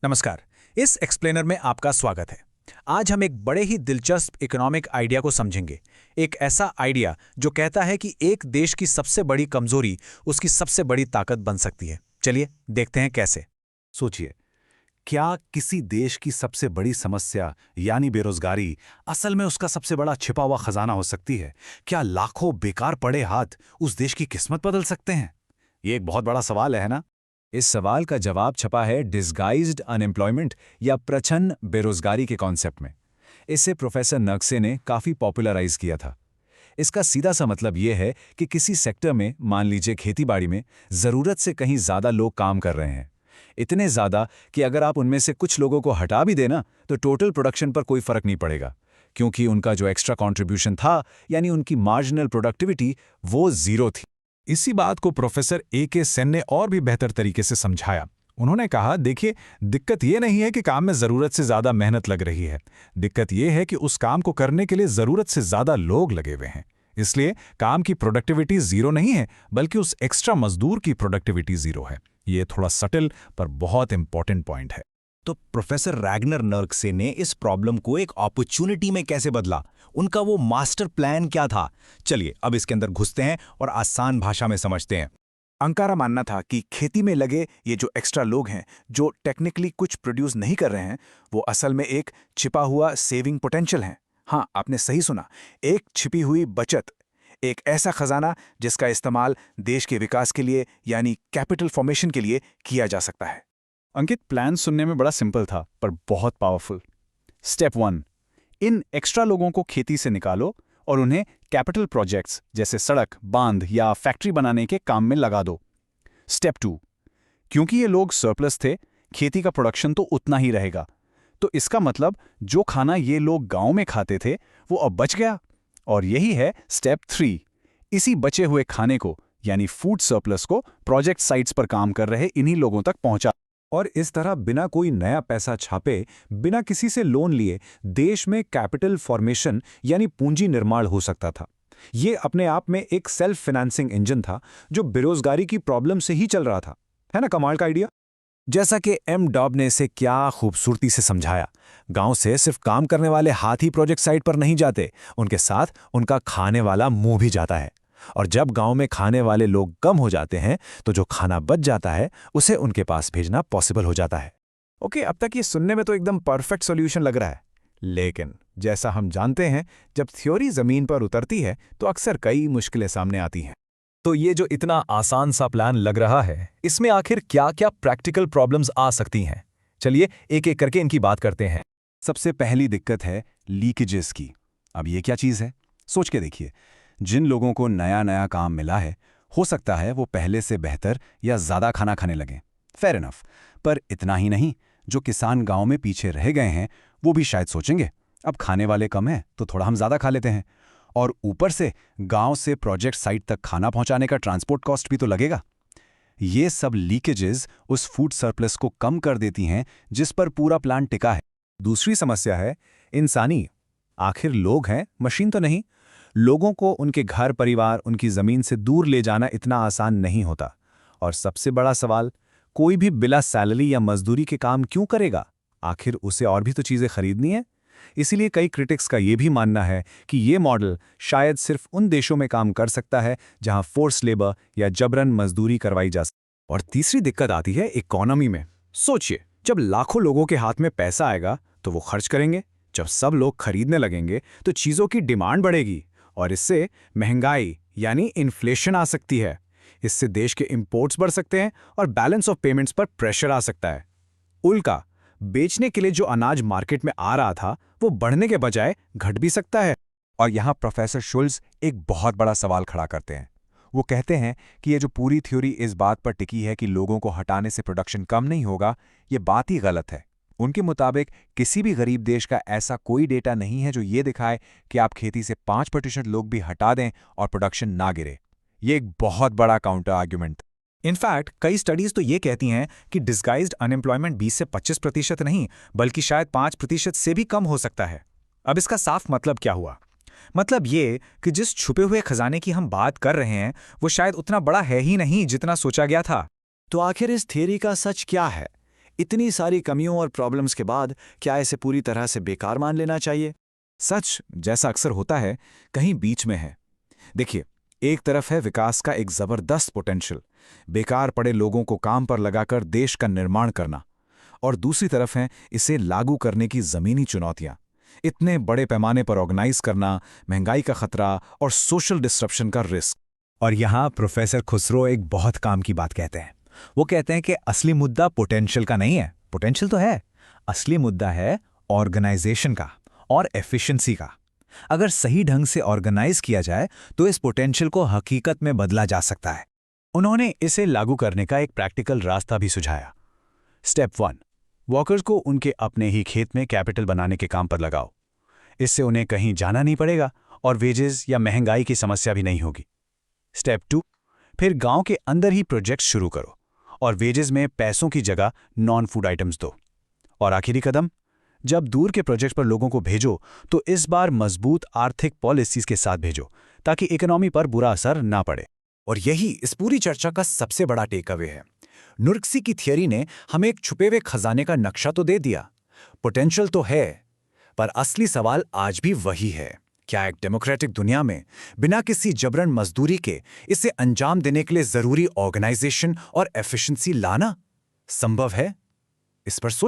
नमस्कार। इस एक्सप्लेनर में आपका स्वागत है। आज हम एक बड़े ही दिलचस्प इकोनॉमिक आइडिया को समझेंगे। एक ऐसा आइडिया जो कहता है कि एक देश की सबसे बड़ी कमजोरी उसकी सबसे बड़ी ताकत बन सकती है। चलिए देखते हैं कैसे। सोचिए, क्या किसी देश की सबसे बड़ी समस्या यानी बेरोजगारी असल में उसका सबसे बड़ा छिपा हुआ खजाना हो सकती है? क्या लाखों बेकार पड़े हाथ उस देश की किस्मत बदल सकते हैं? ये एक बहुत बड़ा सवाल है ना? इस सवाल का जवाब छपा है डिस्गाइज्ड अनएम्प्लॉयमेंट या प्रच्छन्न बेरोजगारी के कॉन्सेप्ट में। इसे प्रोफेसर नक्से ने काफी पॉपुलराइज किया था। इसका सीधा सा मतलब यह है कि किसी सेक्टर में, मान लीजिए खेतीबाड़ी में, जरूरत से कहीं ज्यादा लोग काम कर रहे हैं। इतने ज्यादा कि अगर आप उनमें से कुछ लोगों को हटा भी देना तो टोटल प्रोडक्शन पर कोई फर्क नहीं पड़ेगा, क्योंकि उनका जो एक्स्ट्रा कंट्रीब्यूशन था, यानी उनकी मार्जिनल प्रोडक्टिविटी, वो जीरो थी। इसी बात को प्रोफेसर के सेन ने और भी बेहतर तरीके से समझाया। उन्होंने कहा, देखिए, दिक्कत ये नहीं है कि काम में जरूरत से ज्यादा मेहनत लग रही है। दिक्कत ये है कि उस काम को करने के लिए जरूरत से ज्यादा लोग लगे हुए हैं। इसलिए काम की प्रोडक्टिविटी जीरो नहीं है, बल्कि उस एक्स्ट्रा मजदूर की प्रोडक्टिविटी जीरो है। ये थोड़ा सटल पर बहुत इंपॉर्टेंट पॉइंट है। तो प्रोफेसर रैगनर नर्क्से ने इस प्रॉब्लम को एक अपॉर्चुनिटी में कैसे बदला? उनका वो मास्टर प्लान क्या था? चलिए अब इसके अंदर घुसते हैं और आसान भाषा में समझते हैं। अंकारा मानना था कि खेती में लगे ये जो एक्स्ट्रा लोग हैं, जो टेक्निकली कुछ प्रोड्यूस नहीं कर रहे हैं, वो असल में एक छिपा हुआ सेविंग पोटेंशियल है। हाँ, आपने सही सुना, एक छिपी हुई बचत, एक ऐसा खजाना जिसका इस्तेमाल देश के विकास के लिए यानी कैपिटल फॉर्मेशन के लिए किया जा सकता है। अंकित, प्लान सुनने में बड़ा सिंपल था पर बहुत पावरफुल। स्टेप 1, इन एक्स्ट्रा लोगों को खेती से निकालो और उन्हें कैपिटल प्रोजेक्ट्स जैसे सड़क, बांध या फैक्ट्री बनाने के काम में लगा दो। स्टेप 2, क्योंकि ये लोग सरप्लस थे, खेती का प्रोडक्शन तो उतना ही रहेगा। तो इसका मतलब जो खाना ये लोग गांव में खाते थे वो अब बच गया। और यही है स्टेप 3, इसी बचे हुए खाने को यानी फूड सरप्लस को प्रोजेक्ट साइट्स पर काम कर रहे इन्हीं लोगों तक पहुंचा। और इस तरह बिना कोई नया पैसा छापे, बिना किसी से लोन लिए, देश में कैपिटल फॉर्मेशन यानी पूंजी निर्माण हो सकता था। ये अपने आप में एक सेल्फ फाइनेंसिंग इंजन था जो बेरोजगारी की प्रॉब्लम से ही चल रहा था। है ना कमाल का आइडिया? जैसा कि एम डॉब ने इसे क्या खूबसूरती से समझाया, गांव से सिर्फ काम करने वाले हाथ ही प्रोजेक्ट साइट पर नहीं जाते, उनके साथ उनका खाने वाला मुंह भी जाता है। और जब गांव में खाने वाले लोग कम हो जाते हैं तो जो खाना बच जाता है उसे उनके पास भेजना पॉसिबल हो जाता है। ओके, अब तक ये सुनने में तो एकदम परफेक्ट सॉल्यूशन लग रहा है, लेकिन जैसा हम जानते हैं, जब थ्योरी जमीन पर उतरती है तो अक्सर कई मुश्किलें सामने आती हैं। तो ये जो इतना आसान सा प्लान लग रहा है, इसमें आखिर क्या क्या प्रैक्टिकल प्रॉब्लम्स आ सकती हैं? चलिए एक एक करके इनकी बात करते हैं। सबसे पहली दिक्कत है लीकेजेस की। अब ये क्या चीज़ है? सोच के देखिए, जिन लोगों को नया नया काम मिला है, हो सकता है वो पहले से बेहतर या ज़्यादा खाना खाने लगें। Fair enough. पर इतना ही नहीं, जो किसान गांव में पीछे रह गए हैं वो भी शायद सोचेंगे, अब खाने वाले कम हैं तो थोड़ा हम ज़्यादा खा लेते हैं। और ऊपर से गांव से प्रोजेक्ट साइट तक खाना पहुंचाने का ट्रांसपोर्ट कॉस्ट भी तो लगेगा। ये सब लीकेजेस उस फूड सरप्लस को कम कर देती हैं जिस पर पूरा प्लान टिका है। दूसरी समस्या है इंसानी। आखिर लोग हैं, मशीन तो नहीं। लोगों को उनके घर परिवार, उनकी ज़मीन से दूर ले जाना इतना आसान नहीं होता। और सबसे बड़ा सवाल, कोई भी बिना सैलरी या मजदूरी के काम क्यों करेगा? आखिर उसे और भी तो चीज़ें खरीदनी है। इसीलिए कई क्रिटिक्स का ये भी मानना है कि ये मॉडल शायद सिर्फ उन देशों में काम कर सकता है जहां फोर्स लेबर या जबरन मजदूरी करवाई जा सकती। और तीसरी दिक्कत आती है इकोनॉमी में। सोचिए, जब लाखों लोगों के हाथ में पैसा आएगा तो वो खर्च करेंगे। जब सब लोग खरीदने लगेंगे तो चीज़ों की डिमांड बढ़ेगी और इससे महंगाई यानी इन्फ्लेशन आ सकती है। इससे देश के इंपोर्ट्स बढ़ सकते हैं और बैलेंस ऑफ पेमेंट्स पर प्रेशर आ सकता है। उल्टा, बेचने के लिए जो अनाज मार्केट में आ रहा था वो बढ़ने के बजाय घट भी सकता है। और यहाँ प्रोफेसर शुल्ज एक बहुत बड़ा सवाल खड़ा करते हैं। वो कहते हैं कि ये जो पूरी थ्योरी इस बात पर टिकी है कि लोगों को हटाने से प्रोडक्शन कम नहीं होगा, ये बात ही गलत है। उनके मुताबिक किसी भी गरीब देश का ऐसा कोई डेटा नहीं है जो ये दिखाए कि आप खेती से 5% लोग भी हटा दें और प्रोडक्शन ना गिरे। ये एक बहुत बड़ा काउंटर आर्ग्यूमेंट। इनफैक्ट कई स्टडीज तो ये कहती हैं कि डिस्गाइज्ड अनएम्प्लॉयमेंट 20 से 25% नहीं, बल्कि शायद 5% से भी कम हो सकता है। अब इसका साफ मतलब क्या हुआ? मतलब ये कि जिस छुपे हुए खजाने की हम बात कर रहे हैं वो शायद उतना बड़ा है ही नहीं जितना सोचा गया था। तो आखिर इस थियरी का सच क्या है? इतनी सारी कमियों और प्रॉब्लम्स के बाद क्या इसे पूरी तरह से बेकार मान लेना चाहिए? सच, जैसा अक्सर होता है, कहीं बीच में है। देखिए, एक तरफ है विकास का एक जबरदस्त पोटेंशियल, बेकार पड़े लोगों को काम पर लगाकर देश का निर्माण करना, और दूसरी तरफ है इसे लागू करने की जमीनी चुनौतियां, इतने बड़े पैमाने पर ऑर्गेनाइज करना, महंगाई का खतरा और सोशल डिस्ट्रप्शन का रिस्क। और यहाँ प्रोफेसर खुसरो एक बहुत काम की बात कहते हैं। वो कहते हैं कि असली मुद्दा पोटेंशियल का नहीं है, पोटेंशियल तो है, असली मुद्दा है ऑर्गेनाइजेशन का और एफिशिएंसी का। अगर सही ढंग से ऑर्गेनाइज किया जाए तो इस पोटेंशियल को हकीकत में बदला जा सकता है। उन्होंने इसे लागू करने का एक प्रैक्टिकल रास्ता भी सुझाया। स्टेप 1, वर्कर्स को उनके अपने ही खेत में कैपिटल बनाने के काम पर लगाओ। इससे उन्हें कहीं जाना नहीं पड़ेगा और वेजेस या महंगाई की समस्या भी नहीं होगी। स्टेप 2, फिर गांव के अंदर ही प्रोजेक्ट शुरू करो और वेजेस में पैसों की जगह नॉन फूड आइटम्स दो। और आखिरी कदम, जब दूर के प्रोजेक्ट पर लोगों को भेजो तो इस बार मजबूत आर्थिक पॉलिसीज के साथ भेजो ताकि इकोनॉमी पर बुरा असर ना पड़े। और यही इस पूरी चर्चा का सबसे बड़ा टेक अवे है। नुर्क्सी की थियरी ने हमें एक छुपे हुए खजाने का नक्शा तो दे दिया, पोटेंशियल तो है, पर असली सवाल आज भी वही है, क्या एक डेमोक्रेटिक दुनिया में बिना किसी जबरन मजदूरी के इसे अंजाम देने के लिए जरूरी ऑर्गेनाइजेशन और एफिशिएंसी लाना संभव है? इस पर